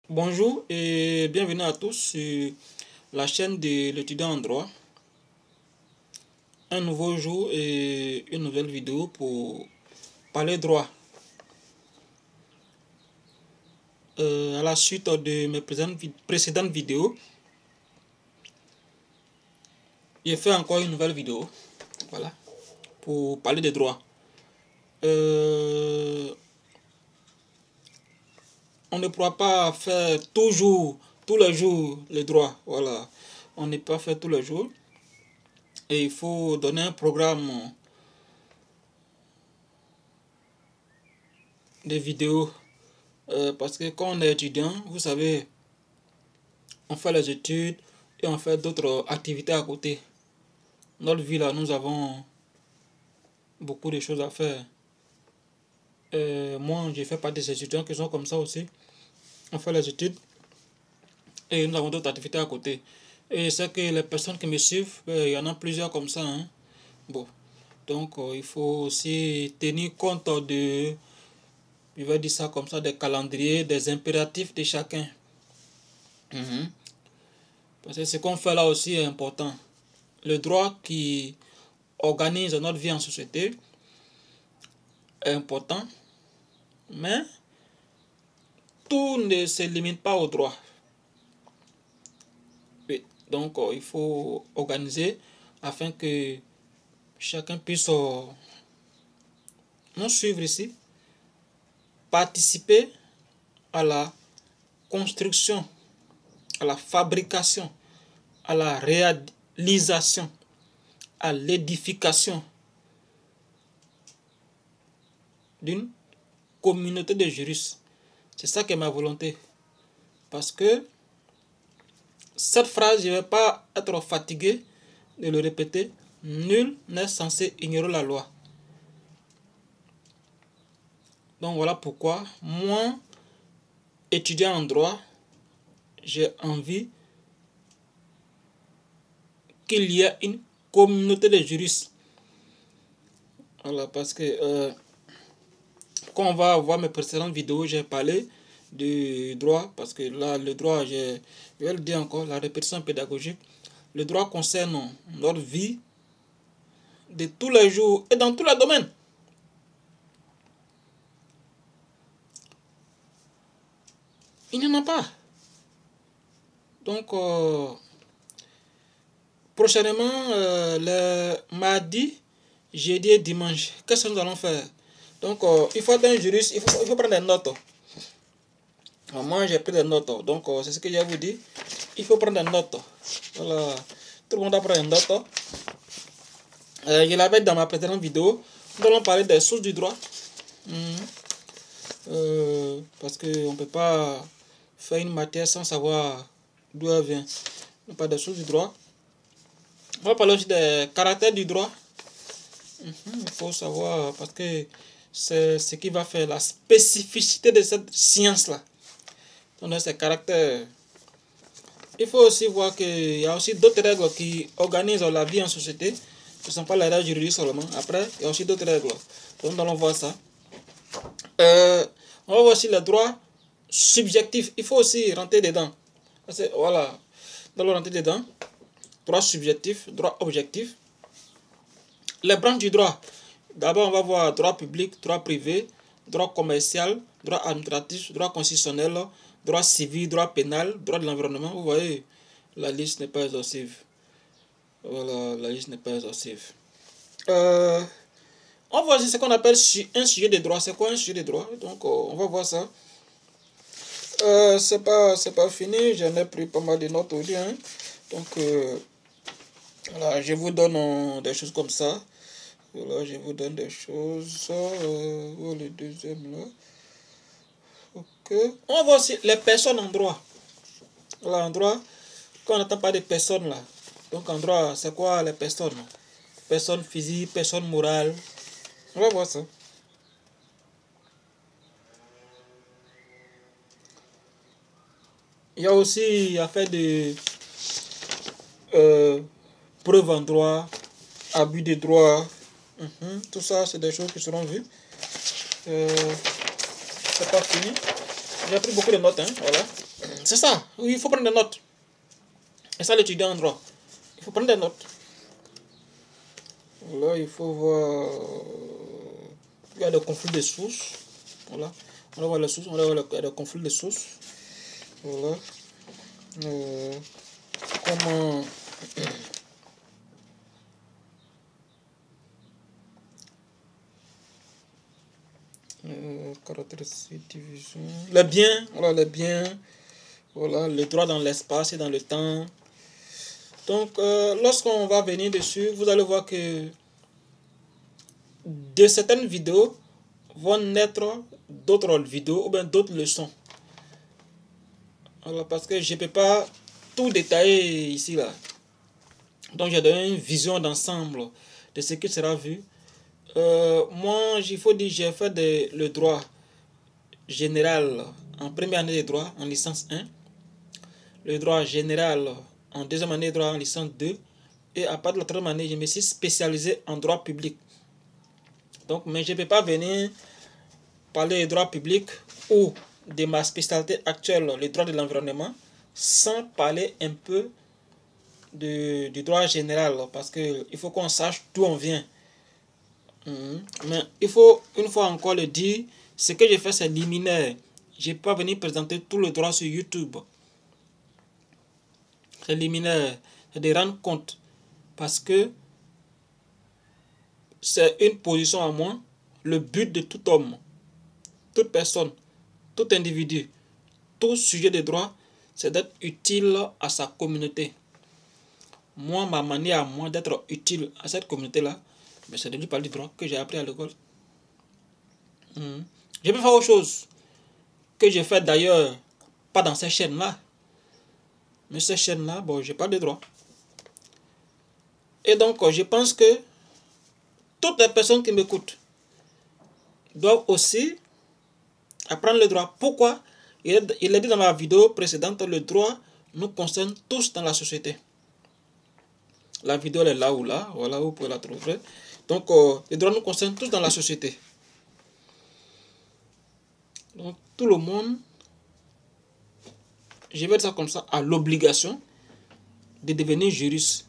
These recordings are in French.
Bonjour et bienvenue à tous sur la chaîne de l'étudiant en droit. Un nouveau jour et une nouvelle vidéo pour parler droit. À la suite de mes précédentes vidéos, j'ai fait encore une nouvelle vidéo, voilà, pour parler des droits. On ne pourra pas faire tous les jours, les droits, voilà. On ne peut pas faire tous les jours. Et il faut donner un programme de vidéos. Parce que quand on est étudiant, vous savez, on fait les études et on fait d'autres activités à côté. Dans notre vie là, nous avons beaucoup de choses à faire. Moi, j'ai fait partie des étudiants qui sont comme ça aussi. On fait les études et nous avons d'autres activités à côté. Et c'est que les personnes qui me suivent, il y en a plusieurs comme ça. Hein. Bon, donc il faut aussi tenir compte de, je vais dire ça comme ça, des calendriers, des impératifs de chacun. Parce que ce qu'on fait là aussi est important. Le droit qui organise notre vie en société est important, mais tout ne se limite pas au droit. Oui. Donc il faut organiser afin que chacun puisse nous suivre ici, participer à la construction, à la fabrication, à la réalisation, à l'édification d'une communauté de juristes. C'est ça qui est ma volonté. Parce que cette phrase, je ne vais pas être fatigué de le répéter. Nul n'est censé ignorer la loi. Donc voilà pourquoi, moi, étudiant en droit, j'ai envie qu'il y ait une communauté de juristes. Voilà, parce que quand on va voir mes précédentes vidéos, j'ai parlé du droit, parce que là, le droit, je vais le dire encore, la répétition pédagogique, le droit concerne notre vie de tous les jours et dans tous les domaines. Il n'y en a pas. Donc, prochainement, le mardi, jeudi et dimanche, qu'est-ce que nous allons faire? Donc, il faut être un juriste, il faut prendre des notes. Moi, j'ai pris des notes. Donc, c'est ce que je vous dis. Il faut prendre des notes. Voilà. Tout le monde a pris des notes. Je l'avais dans ma précédente vidéo. Nous allons parler des sources du droit. Parce qu'on ne peut pas faire une matière sans savoir d'où elle vient. On parle des sources du droit. On va parler aussi des caractères du droit. Il faut savoir, parce que c'est ce qui va faire la spécificité de cette science-là. Donc, ces caractères. Il faut aussi voir qu'il y a aussi d'autres règles qui organisent la vie en société. Ce ne sont pas les règles juridiques seulement. Après, il y a aussi d'autres règles. Donc, nous allons voir ça. On va voir aussi les droits subjectifs. Il faut aussi rentrer dedans. Voilà. Nous allons rentrer dedans. Droit subjectif, droit objectif. Les branches du droit. D'abord, on va voir droit public, droit privé, droit commercial, droit administratif, droit constitutionnel, droit civil, droit pénal, droit de l'environnement. Vous voyez, la liste n'est pas exhaustive. Voilà, la liste n'est pas exhaustive. On va voir ce qu'on appelle un sujet de droit. C'est quoi un sujet de droit? Donc, on va voir ça. C'est pas fini. J'en ai pris pas mal de notes au lien. Donc, voilà, je vous donne des choses comme ça. Voilà, je vous donne des choses. Le deuxième là. Ok. On va voir aussi les personnes en droit. Voilà, en droit, quand on n'entend pas de personnes là. Donc en droit, c'est quoi les personnes? Personnes physiques, personnes morales. On va voir ça. Il y a aussi affaire de preuves en droit, abus de droit. Tout ça, c'est des choses qui seront vues. C'est pas fini. J'ai pris beaucoup de notes, hein, voilà. C'est ça, il faut prendre des notes. Et ça, l'étudiant en droit. Il faut prendre des notes. Voilà, il faut voir... Il y a des conflits de sources. Voilà. On va voir les sources, on va voir les conflits de sources. Voilà. Comment... caractéristiques, division... Les biens, voilà, les biens. Voilà, le droit dans l'espace et dans le temps. Donc, lorsqu'on va venir dessus, vous allez voir que de certaines vidéos vont naître d'autres vidéos ou bien d'autres leçons. Alors, parce que je ne peux pas tout détailler ici, là. Donc, j'ai donné une vision d'ensemble de ce qui sera vu. Moi, il faut dire, j'ai fait le droit général en première année de droit, en licence 1. Le droit général en deuxième année de droit, en licence 2. Et à partir de la troisième année, je me suis spécialisé en droit public. Donc, mais je ne peux pas venir parler de droit public ou de ma spécialité actuelle, le droit de l'environnement, sans parler un peu du droit général, parce qu'il faut qu'on sache d'où on vient. Mais il faut une fois encore le dire, ce que j'ai fait c'est liminaire. Je ne peux pas venir présenter tout le droit sur YouTube. C'est liminaire, c'est de rendre compte, parce que c'est une position à moi. Le but de tout homme, toute personne, tout individu, tout sujet de droit, c'est d'être utile à sa communauté. Moi, ma manière à moi d'être utile à cette communauté-là, c'est de lui parler du droit que j'ai appris à l'école. Je peux faire autre chose que j'ai fait d'ailleurs, pas dans ces chaînes-là. Mais ces chaînes-là, bon, j'ai pas de droit. Et donc, je pense que toutes les personnes qui m'écoutent doivent aussi apprendre le droit. Pourquoi? Il a dit dans ma vidéo précédente, le droit nous concerne tous dans la société. La vidéo elle est là ou là, voilà, vous pouvez la trouver. Donc, le droit nous concerne tous dans la société. Donc, tout le monde, je vais dire ça comme ça, a l'obligation de devenir juriste.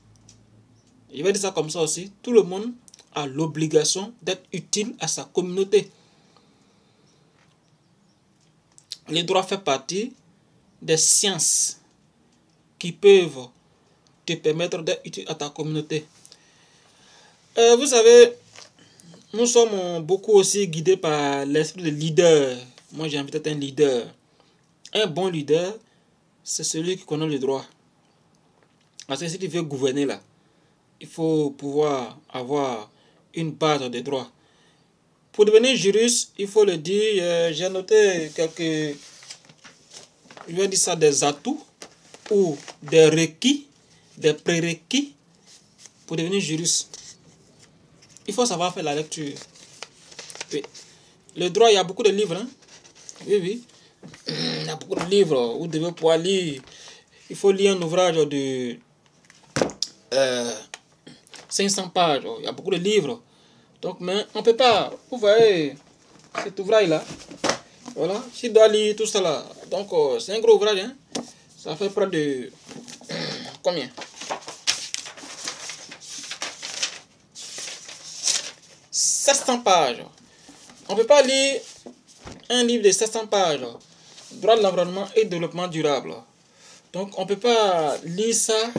Je vais dire ça comme ça aussi, tout le monde a l'obligation d'être utile à sa communauté. Le droit fait partie des sciences qui peuvent te permettre d'être utile à ta communauté. Vous savez, nous sommes beaucoup aussi guidés par l'esprit de leader. Moi, j'ai envie d'être un leader. Un bon leader, c'est celui qui connaît le droit. Parce que si tu veux gouverner là, il faut pouvoir avoir une base de droit. Pour devenir juriste, il faut le dire, j'ai noté quelques, je vais dire ça, des atouts ou des requis, des prérequis pour devenir juriste. Il faut savoir faire la lecture. Oui. Le droit, il y a beaucoup de livres. Hein? Oui, oui. Il y a beaucoup de livres. Vous devez pouvoir lire. Il faut lire un ouvrage de 500 pages. Il y a beaucoup de livres. Donc, mais on ne peut pas. Vous voyez cet ouvrage-là. Voilà. Je dois lire tout ça là. Donc, c'est un gros ouvrage. Hein? Ça fait près de... Combien? 700 pages. On ne peut pas lire un livre de 700 pages. Droit de l'environnement et développement durable. Donc, on ne peut pas lire ça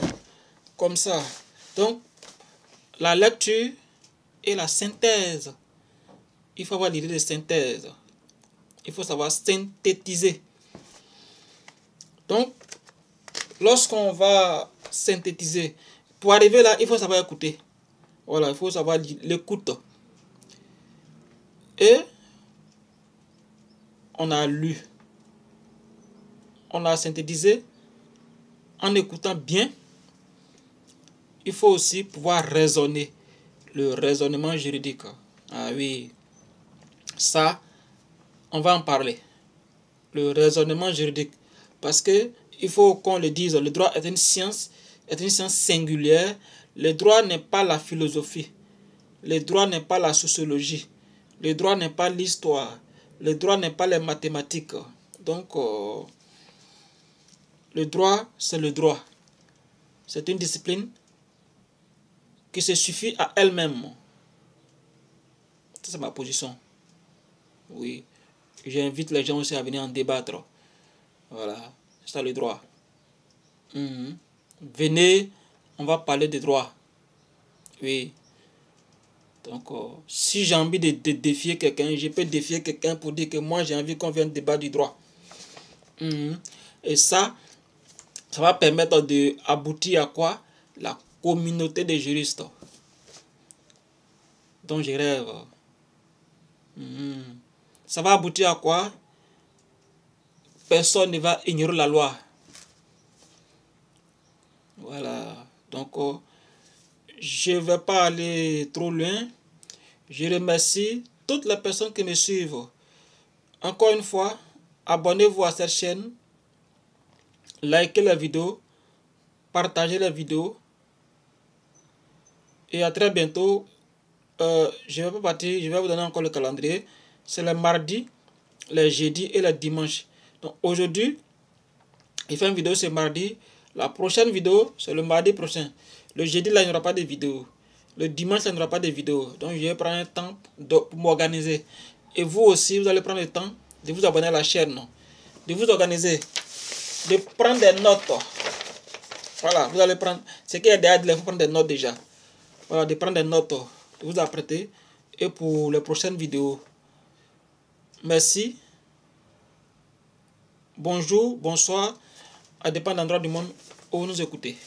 comme ça. Donc, la lecture et la synthèse. Il faut avoir l'idée de synthèse. Il faut savoir synthétiser. Donc, lorsqu'on va synthétiser, pour arriver là, il faut savoir écouter. Voilà, il faut savoir l'écoute. Et on a lu. On a synthétisé en écoutant bien. Il faut aussi pouvoir raisonner. Le raisonnement juridique. Ah oui. Ça, on va en parler. Le raisonnement juridique. Parce que il faut qu'on le dise, le droit est une science singulière. Le droit n'est pas la philosophie. Le droit n'est pas la sociologie. Le droit n'est pas l'histoire. Le droit n'est pas les mathématiques. Donc, le droit, c'est le droit. C'est une discipline qui se suffit à elle-même. C'est ma position. Oui. J'invite les gens aussi à venir en débattre. Voilà. C'est ça le droit. Venez, on va parler de droit. Oui. Donc, si j'ai envie de défier quelqu'un, je peux défier quelqu'un pour dire que moi, j'ai envie qu'on vienne débattre du droit. Et ça va permettre d'aboutir à quoi? La communauté des juristes dont je rêve. Ça va aboutir à quoi? Personne ne va ignorer la loi. Voilà. Donc, je ne vais pas aller trop loin. Je remercie toutes les personnes qui me suivent. Encore une fois, abonnez-vous à cette chaîne. Likez la vidéo. Partagez la vidéo. Et à très bientôt. Je vais pas partir. Je vais vous donner encore le calendrier. C'est le mardi, les jeudis et les dimanches. Donc aujourd'hui, il fait une vidéo ce mardi. La prochaine vidéo, c'est le mardi prochain. Le jeudi, là, il n'y aura pas de vidéo. Le dimanche, il n'y aura pas de vidéo. Donc, je vais prendre un temps pour m'organiser. Et vous aussi, vous allez prendre le temps de vous abonner à la chaîne. De vous organiser. De prendre des notes. Voilà, vous allez prendre... Ce qui est derrière, il faut prendre des notes déjà. Voilà, de prendre des notes. De vous apprêter. Et pour les prochaines vidéos. Merci. Bonjour, bonsoir. À dépend d'endroits du monde où vous nous écoutez.